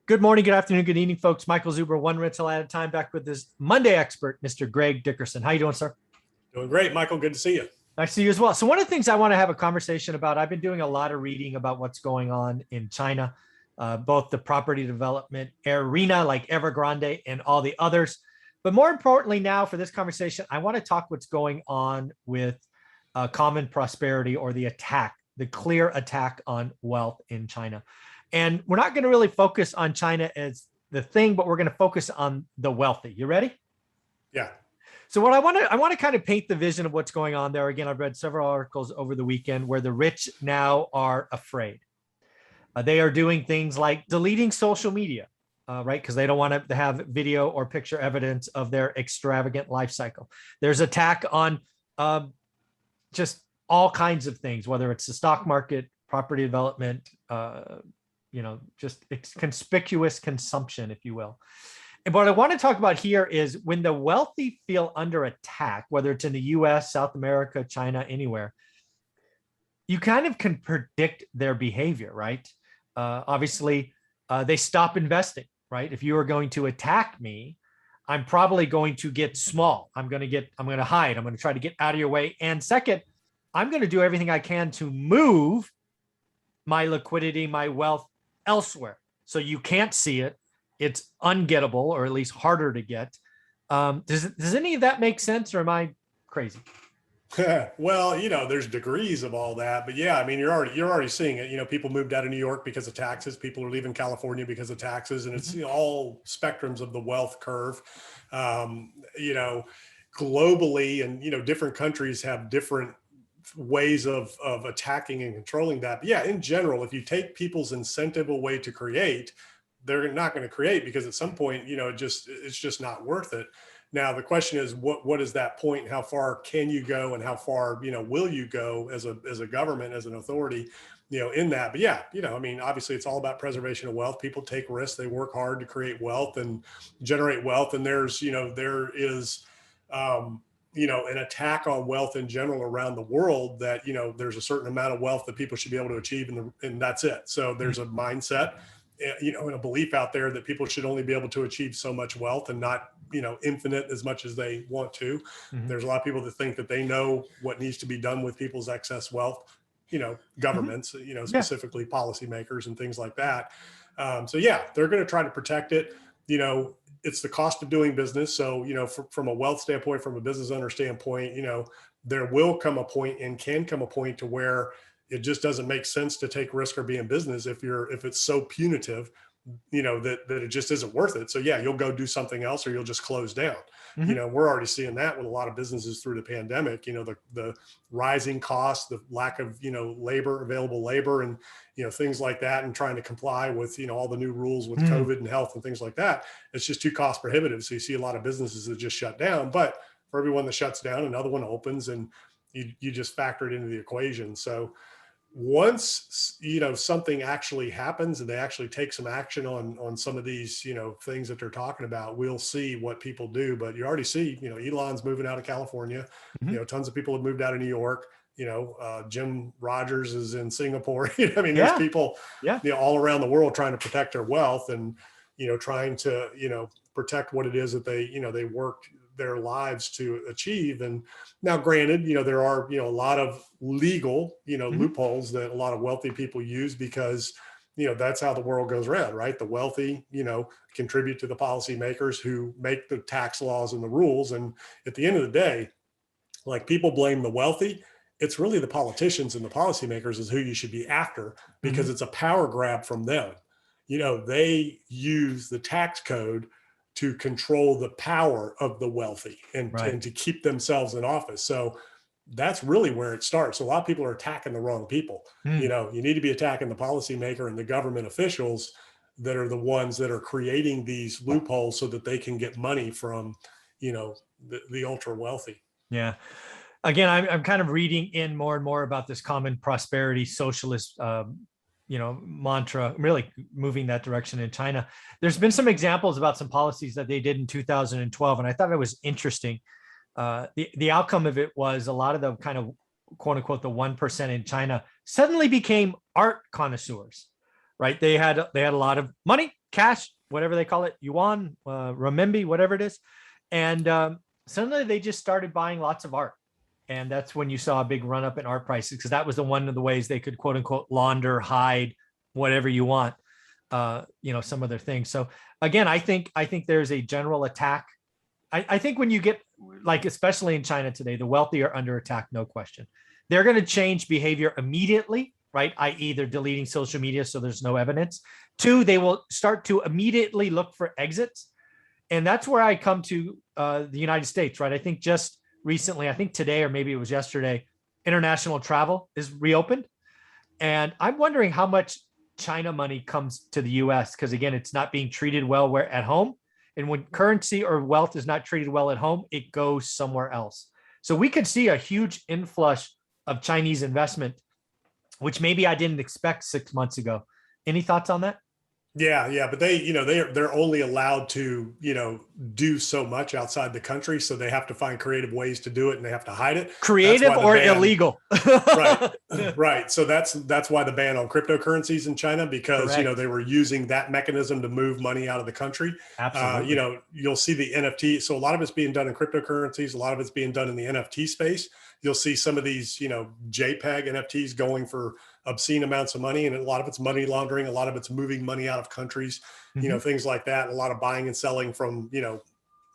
Good morning, good afternoon, good evening, folks. Michael Zuber, one rental at a time, back with this Monday expert, Mr. Greg Dickerson. How you doing, sir? Doing great, Michael. Good to see you. Nice to see you as well. So one of the things I want to have a conversation about, I've been doing a lot of reading about what's going on in China, both the property development arena like Evergrande and all the others. But more importantly now for this conversation, I want to talk what's going on with common prosperity, or the attack, the clear attack on wealth in China. And we're not going to really focus on China as the thing, but we're going to focus on the wealthy. You ready? Yeah. So what I want to kind of paint the vision of what's going on there. Again, I've read several articles over the weekend where the rich now are afraid. They are doing things like deleting social media, right? Because they don't want to have video or picture evidence of their extravagant life cycle. There's attack on just all kinds of things, whether it's the stock market, property development, just conspicuous consumption, if you will. And what I want to talk about here is when the wealthy feel under attack, whether it's in the US, South America, China, anywhere, you kind of can predict their behavior, right? Obviously, they stop investing, right? If you are going to attack me, I'm probably going to get small. I'm going to hide. I'm going to try to get out of your way. And second, I'm going to do everything I can to move my liquidity, my wealth elsewhere. So you can't see it. It's ungettable, or at least harder to get. Does any of that make sense, or am I crazy? Well, there's degrees of all that, but yeah, I mean, you're already seeing it. People moved out of New York because of taxes. People are leaving California because of taxes, and it's all spectrums of the wealth curve. Um, you know, Globally, and different countries have different ways of attacking and controlling that. But yeah, in general, if you take people's incentive away to create, they're not going to create, because at some point, it's just not worth it. Now, the question is, what is that point? How far can you go, and how far, will you go as a government, as an authority, in that? But yeah, I mean, obviously it's all about preservation of wealth. People take risks, they work hard to create wealth and generate wealth. And there is, an attack on wealth in general around the world, that, there's a certain amount of wealth that people should be able to achieve, and that's it. So there's a mindset, and a belief out there that people should only be able to achieve so much wealth, and not, infinite as much as they want to. Mm-hmm. There's a lot of people that think that they know what needs to be done with people's excess wealth, governments, specifically policymakers and things like that. So yeah, they're going to try to protect it. It's the cost of doing business. So, from a wealth standpoint, from a business owner standpoint, there will come a point, and can come a point, to where it just doesn't make sense to take risk or be in business if it's so punitive, that it just isn't worth it. So yeah, you'll go do something else, or you'll just close down. Mm-hmm. We're already seeing that with a lot of businesses through the pandemic. The rising costs, the lack of available labor, and things like that, and trying to comply with all the new rules with COVID and health and things like that. It's just too cost prohibitive. So you see a lot of businesses that just shut down. But for every one that shuts down, another one opens, and you just factor it into the equation. So once something actually happens, and they actually take some action on some of these things that they're talking about, we'll see what people do. But you already see Elon's moving out of California. Mm-hmm. Tons of people have moved out of New York. Jim Rogers is in Singapore. I mean, Yeah. there's people all around the world trying to protect their wealth, and trying to protect what it is that they worked their lives to achieve. And now, granted, there are a lot of legal loopholes that a lot of wealthy people use, because that's how the world goes around, right? The wealthy contribute to the policymakers who make the tax laws and the rules. And at the end of the day, like, people blame the wealthy. It's really the politicians and the policymakers is who you should be after, because it's a power grab from them. They use the tax code to control the power of the wealthy, and to keep themselves in office. So that's really where it starts. So a lot of people are attacking the wrong people. You need to be attacking the policymaker and the government officials that are the ones that are creating these loopholes, so that they can get money from, the ultra wealthy. Yeah. Again, I'm kind of reading in more and more about this common prosperity socialist, mantra, really moving that direction in China. There's been some examples about some policies that they did in 2012, and I thought it was interesting. The outcome of it was a lot of the kind of quote unquote the 1% in China suddenly became art connoisseurs. right? They had a lot of money, cash, whatever they call it, yuan, renminbi, whatever it is, and suddenly they just started buying lots of art. And that's when you saw a big run up in art prices, because that was the one of the ways they could quote unquote launder, hide, whatever you want, some of their things. So again, I think there's a general attack. I think when you get, like, especially in China today, the wealthy are under attack, no question. They're going to change behavior immediately, right? I.e., they're deleting social media so there's no evidence. Two, they will start to immediately look for exits. And that's where I come to the United States, right? I think just recently, I think today or maybe it was yesterday, international travel is reopened. And I'm wondering how much China money comes to the US, because again, it's not being treated well where at home. And when currency or wealth is not treated well at home, it goes somewhere else. So we could see a huge inflush of Chinese investment, which maybe I didn't expect 6 months ago. Any thoughts on that? Yeah, but they're only allowed to, do so much outside the country, so they have to find creative ways to do it, and they have to hide it. Creative or illegal? Right, right. So that's why the ban on cryptocurrencies in China, because Correct. they were using that mechanism to move money out of the country. Absolutely. You'll see the NFT. So a lot of it's being done in cryptocurrencies. A lot of it's being done in the NFT space. You'll see some of these, JPEG NFTs going for obscene amounts of money, and a lot of it's money laundering. A lot of it's moving money out of countries, Mhm. things like that. A lot of buying and selling from,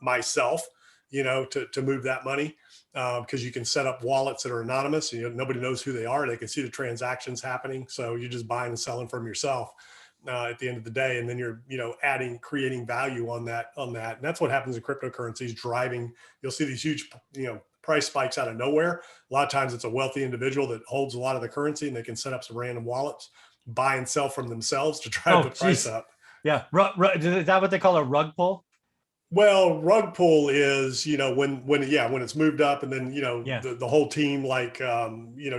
myself, to move that money, because you can set up wallets that are anonymous. Nobody knows who they are. They can see the transactions happening. So you're just buying and selling from yourself at the end of the day. And then you're, creating value on that. And that's what happens in cryptocurrencies driving. You'll see these huge, price spikes out of nowhere. A lot of times it's a wealthy individual that holds a lot of the currency, and they can set up some random wallets, buy and sell from themselves to drive Oh, the price geez. up. Yeah. Is that what they call a rug pull? Well, rug pull is, when it's moved up, and then, Yeah. the whole team, like,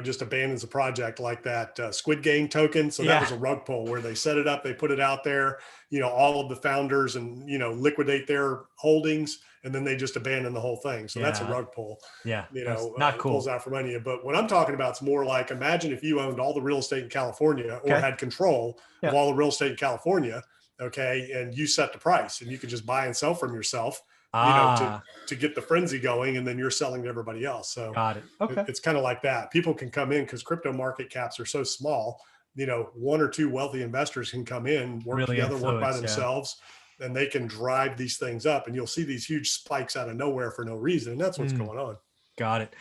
just abandons a project, like that Squid Game token. So that Yeah. was a rug pull where they set it up, they put it out there, all of the founders, and, liquidate their holdings, and then they just abandon the whole thing. So that's a Yeah. rug pull, Yeah. That's not that pulls cool. out for money. But what I'm talking about is more like, imagine if you owned all the real estate in California, or Okay. had control of Yeah. all the real estate in California. Okay. And you set the price, and you could just buy and sell from yourself, to Ah, get the frenzy going, and then you're selling to everybody else. So got it. Okay. it's kind of like that. People can come in because crypto market caps are so small. One or two wealthy investors can come in, work Really together, work by influence. Yeah. themselves, and they can drive these things up. And you'll see these huge spikes out of nowhere for no reason. And that's what's Mm, going on. got it.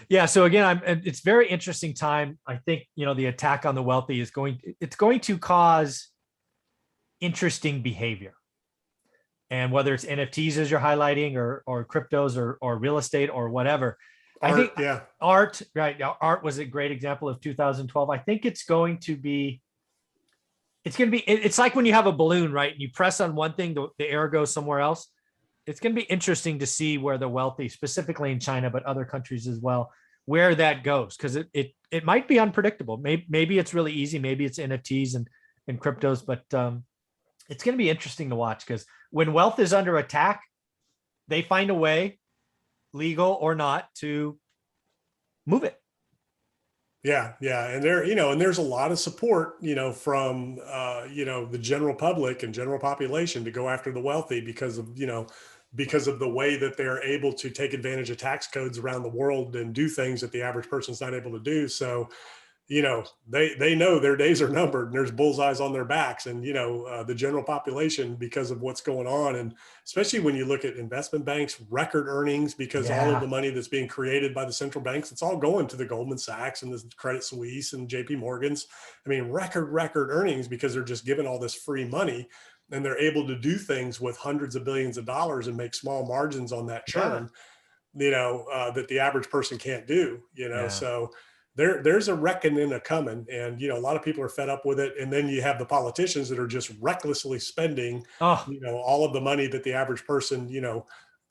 Yeah. So again, it's very interesting time. I think, the attack on the wealthy it's going to cause interesting behavior. And whether it's NFTs as you're highlighting, or cryptos, or real estate, or whatever. I think Art, yeah. art, right now, art was a great example of 2012. I think it's going to be, it's like when you have a balloon, right? You press on one thing, the air goes somewhere else. It's going to be interesting to see where the wealthy, specifically in China, but other countries as well, where that goes. Cause it might be unpredictable. Maybe it's really easy. Maybe it's NFTs and cryptos, but it's going to be interesting to watch, because when wealth is under attack, they find a way, legal or not, to move it. Yeah. And and there's a lot of support, from, the general public and general population to go after the wealthy, because of the way that they're able to take advantage of tax codes around the world and do things that the average person's not able to do. So, they know their days are numbered, and there's bullseyes on their backs. And, the general population, because of what's going on, and especially when you look at investment banks, record earnings, because all of Yeah. the money that's being created by the central banks, it's all going to the Goldman Sachs and the Credit Suisse and JP Morgans. I mean, record earnings, because they're just given all this free money, and they're able to do things with hundreds of billions of dollars and make small margins on that Yeah. churn, that the average person can't do, Yeah. so there's a reckoning a coming. And, a lot of people are fed up with it. And then you have the politicians that are just recklessly spending, Oh, all of the money that the average person,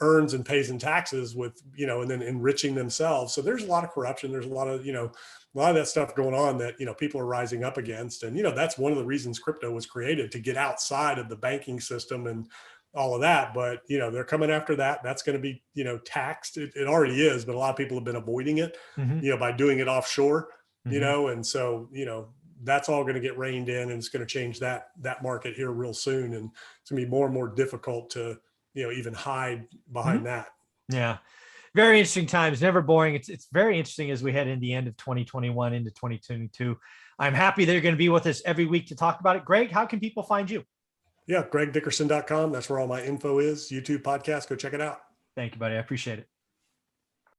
earns and pays in taxes with, and then enriching themselves. So there's a lot of corruption. There's a lot of, a lot of that stuff going on that, people are rising up against. And, that's one of the reasons crypto was created, to get outside of the banking system and all of that. But, they're coming after that. That's going to be, taxed. It already is, but a lot of people have been avoiding it, hmm by doing it offshore, hmm and so, that's all going to get reined in, and it's going to change that market here real soon. And it's going to be more and more difficult to, even hide behind that. Yeah. Very interesting times, never boring. It's very interesting as we head in the end of 2021 into 2022. I'm happy that you're going to be with us every week to talk about it. Greg, how can people find you? Yeah, gregdickerson.com. That's where all my info is. YouTube podcast, go check it out. Thank you, buddy. I appreciate it.